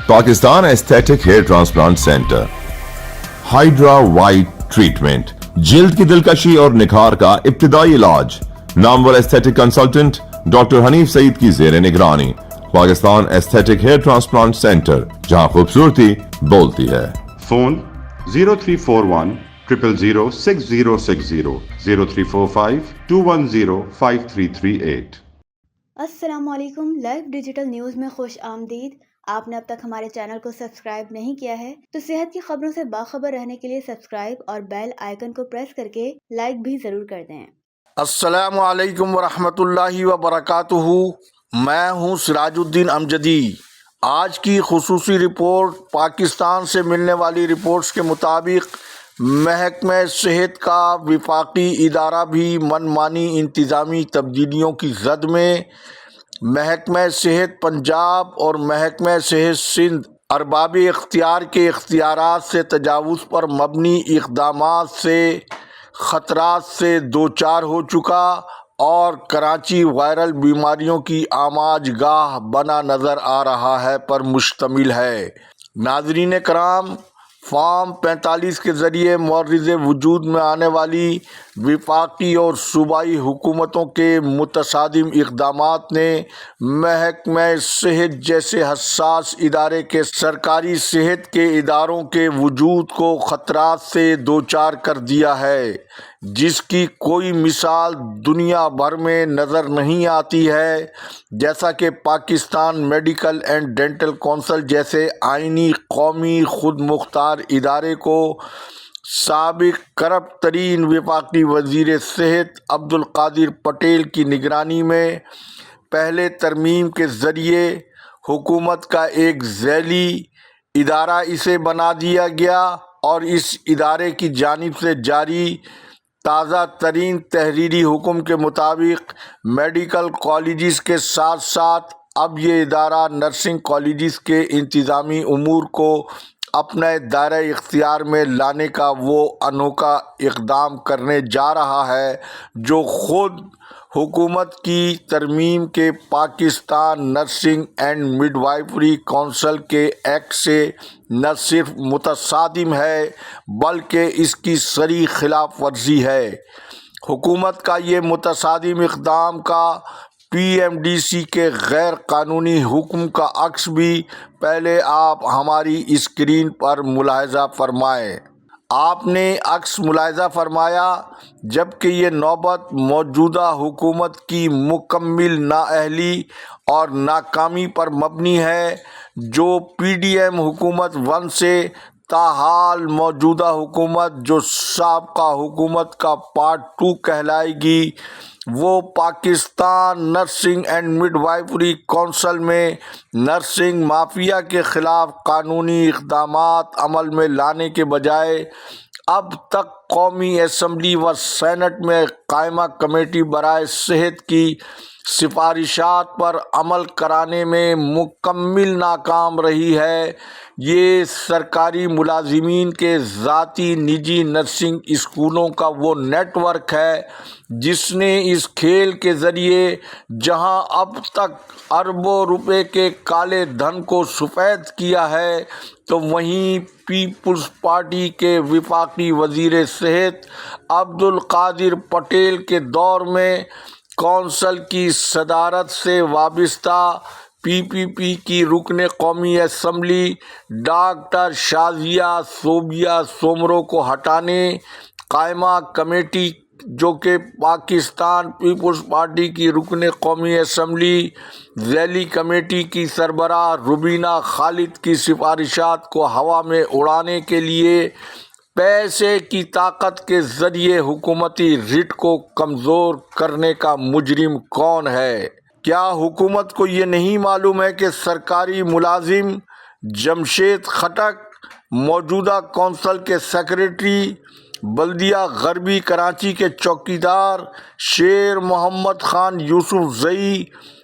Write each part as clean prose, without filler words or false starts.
Pakistan aesthetic hair transplant centre, hydra white treatment, جلد کی دلکشی اور نکھار کا ابتدائی علاج، نامور aesthetic consultant doctor Hanif Saeed کی زیر نگرانی۔ Pakistan aesthetic hair transplant centre, جہاں خوبصورتی بولتی ہے۔ فون 0341 000 6060 0345 210 5338۔ السلام علیکم، لائیو ڈیجیٹل نیوز میں خوش آمدید۔ آپ نے اب تک ہمارے چینل کو سبسکرائب نہیں کیا ہے تو صحت کی خبروں سے باخبر رہنے کے لیے سبسکرائب اور بیل آئیکن کو پریس کر کے لائک بھی ضرور کر دیں۔ السلام علیکم ورحمۃ اللہ وبرکاتہ۔ میں ہوں سراج الدین امجدی۔ آج کی خصوصی رپورٹ پاکستان سے ملنے والی رپورٹس کے مطابق محکمہ صحت کا وفاقی ادارہ بھی من مانی انتظامی تبدیلیوں کی زد میں۔ محکمہ صحت پنجاب اور محکمہ صحت سندھ ارباب اختیار کے اختیارات سے تجاوز پر مبنی اقدامات سے خطرات سے دوچار ہو چکا اور کراچی وائرل بیماریوں کی آماج گاہ بنا نظر آ رہا ہے پر مشتمل ہے۔ ناظرین کرام، فارم 45 کے ذریعے معرض وجود میں آنے والی وفاقی اور صوبائی حکومتوں کے متصادم اقدامات نے محکمہ صحت جیسے حساس ادارے کے سرکاری صحت کے اداروں کے وجود کو خطرات سے دوچار کر دیا ہے، جس کی کوئی مثال دنیا بھر میں نظر نہیں آتی ہے۔ جیسا کہ Pakistan medical and dental council جیسے آئینی قومی خود مختار ادارے کو سابق کرپٹ ترین وفاقی وزیر صحت عبدالقادر پٹیل کی نگرانی میں پہلے ترمیم کے ذریعے حکومت کا ایک ذیلی ادارہ اسے بنا دیا گیا اور اس ادارے کی جانب سے جاری تازہ ترین تحریری حکم کے مطابق میڈیکل کالجز کے ساتھ ساتھ اب یہ ادارہ نرسنگ کالجز کے انتظامی امور کو اپنے دائرہ اختیار میں لانے کا وہ انوکھا اقدام کرنے جا رہا ہے جو خود حکومت کی ترمیم کے Pakistan nursing and midwifery council کے ایکٹ سے نہ صرف متصادم ہے بلکہ اس کی صریح خلاف ورزی ہے۔ حکومت کا یہ متصادم اقدام کا پی ایم ڈی سی کے غیر قانونی حکم کا عکس بھی پہلے آپ ہماری اسکرین پر ملاحظہ فرمائیں۔ آپ نے عکس ملاحظہ فرمایا جبکہ یہ نوبت موجودہ حکومت کی مکمل نااہلی اور ناکامی پر مبنی ہے، جو پی ڈی ایم حکومت 1 سے تاحال موجودہ حکومت جو سابقہ حکومت کا پارٹ 2 کہلائے گی، وہ Pakistan nursing and midwifery council میں نرسنگ مافیا کے خلاف قانونی اقدامات عمل میں لانے کے بجائے اب تک قومی اسمبلی و سینٹ میں قائمہ کمیٹی برائے صحت کی سفارشات پر عمل کرانے میں مکمل ناکام رہی ہے۔ یہ سرکاری ملازمین کے ذاتی نجی نرسنگ اسکولوں کا وہ نیٹ ورک ہے جس نے اس کھیل کے ذریعے جہاں اب تک اربوں روپے کے کالے دھن کو سفید کیا ہے، تو وہیں پیپلز پارٹی کے وفاقی وزیر صحت عبدالقادر پٹیل کے دور میں کونسل کی صدارت سے وابستہ پی پی پی کی رکن قومی اسمبلی ڈاکٹر شازیہ صوبیہ سومرو کو ہٹانے قائمہ کمیٹی جو کہ پاکستان پیپلز پارٹی کی رکن قومی اسمبلی ذیلی کمیٹی کی سربراہ روبینہ خالد کی سفارشات کو ہوا میں اڑانے کے لیے پیسے کی طاقت کے ذریعے حکومتی رٹ کو کمزور کرنے کا مجرم کون ہے؟ کیا حکومت کو یہ نہیں معلوم ہے کہ سرکاری ملازم جمشید خٹک موجودہ کونسل کے سیکریٹری، بلدیہ غربی کراچی کے چوکیدار شیر محمد خان یوسف زئی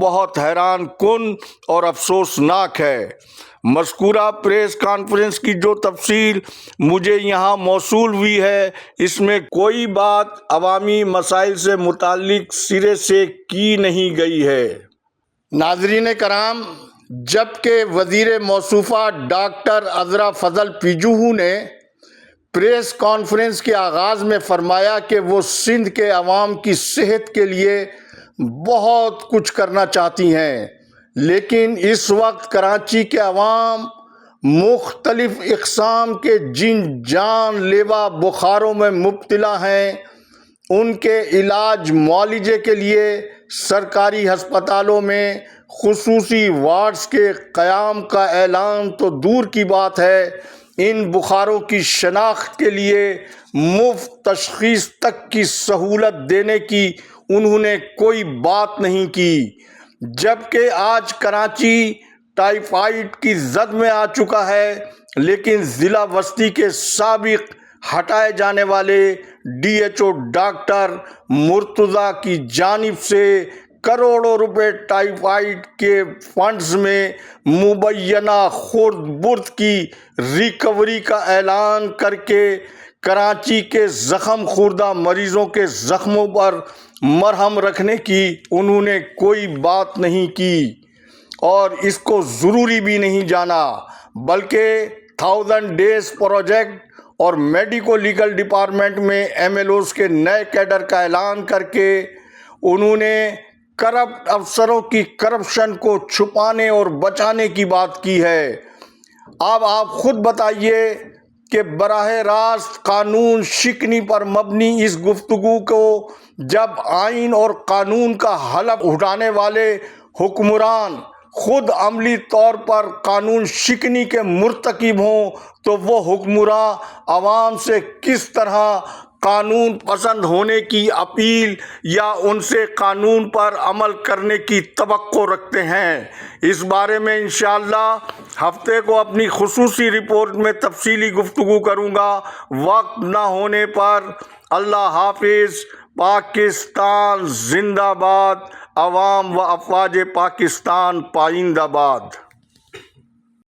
بہت حیران کن اور افسوسناک ہے۔ مذکورہ پریس کانفرنس کی جو تفصیل مجھے یہاں موصول ہوئی ہے، اس میں کوئی بات عوامی مسائل سے متعلق سرے سے کی نہیں گئی ہے۔ ناظرین کرام، جبکہ وزیر موصوفہ ڈاکٹر عذرا فضل پیجوہو نے پریس کانفرنس کے آغاز میں فرمایا کہ وہ سندھ کے عوام کی صحت کے لیے بہت کچھ کرنا چاہتی ہیں، لیکن اس وقت کراچی کے عوام مختلف اقسام کے جن جان لیوا بخاروں میں مبتلا ہیں، ان کے علاج معالجے کے لیے سرکاری ہسپتالوں میں خصوصی وارڈز کے قیام کا اعلان تو دور کی بات ہے، ان بخاروں کی شناخت کے لیے مفت تشخیص تک کی سہولت دینے کی انہوں نے کوئی بات نہیں کی۔ جبکہ آج کراچی ٹائیفائڈ کی زد میں آ چکا ہے، لیکن ضلع وسطی کے سابق ہٹائے جانے والے D H O doctor Murtaza کی جانب سے کروڑوں روپے ٹائیفائڈ کے فنڈز میں مبینہ خرد برد کی ریکوری کا اعلان کر کے کراچی کے زخم خوردہ مریضوں کے زخموں پر مرہم رکھنے کی انہوں نے کوئی بات نہیں کی اور اس کو ضروری بھی نہیں جانا، بلکہ 1000 ڈیز پروجیکٹ اور میڈیکو لیگل ڈپارٹمنٹ میں ایم ایل اوز کے نئے کیڈر کا اعلان کر کے انہوں نے کرپٹ افسروں کی کرپشن کو چھپانے اور بچانے کی بات کی ہے۔ اب آپ خود بتائیے کہ براہ راست قانون شکنی پر مبنی اس گفتگو کو جب آئین اور قانون کا حلف اٹھانے والے حکمران خود عملی طور پر قانون شکنی کے مرتکب ہوں تو وہ حکمراں عوام سے کس طرح قانون پسند ہونے کی اپیل یا ان سے قانون پر عمل کرنے کی توقع رکھتے ہیں؟ اس بارے میں انشاءاللہ ہفتے کو اپنی خصوصی رپورٹ میں تفصیلی گفتگو کروں گا۔ وقت نہ ہونے پر اللہ حافظ۔ پاکستان زندہ باد، عوام و افواج پاکستان پائندہ باد۔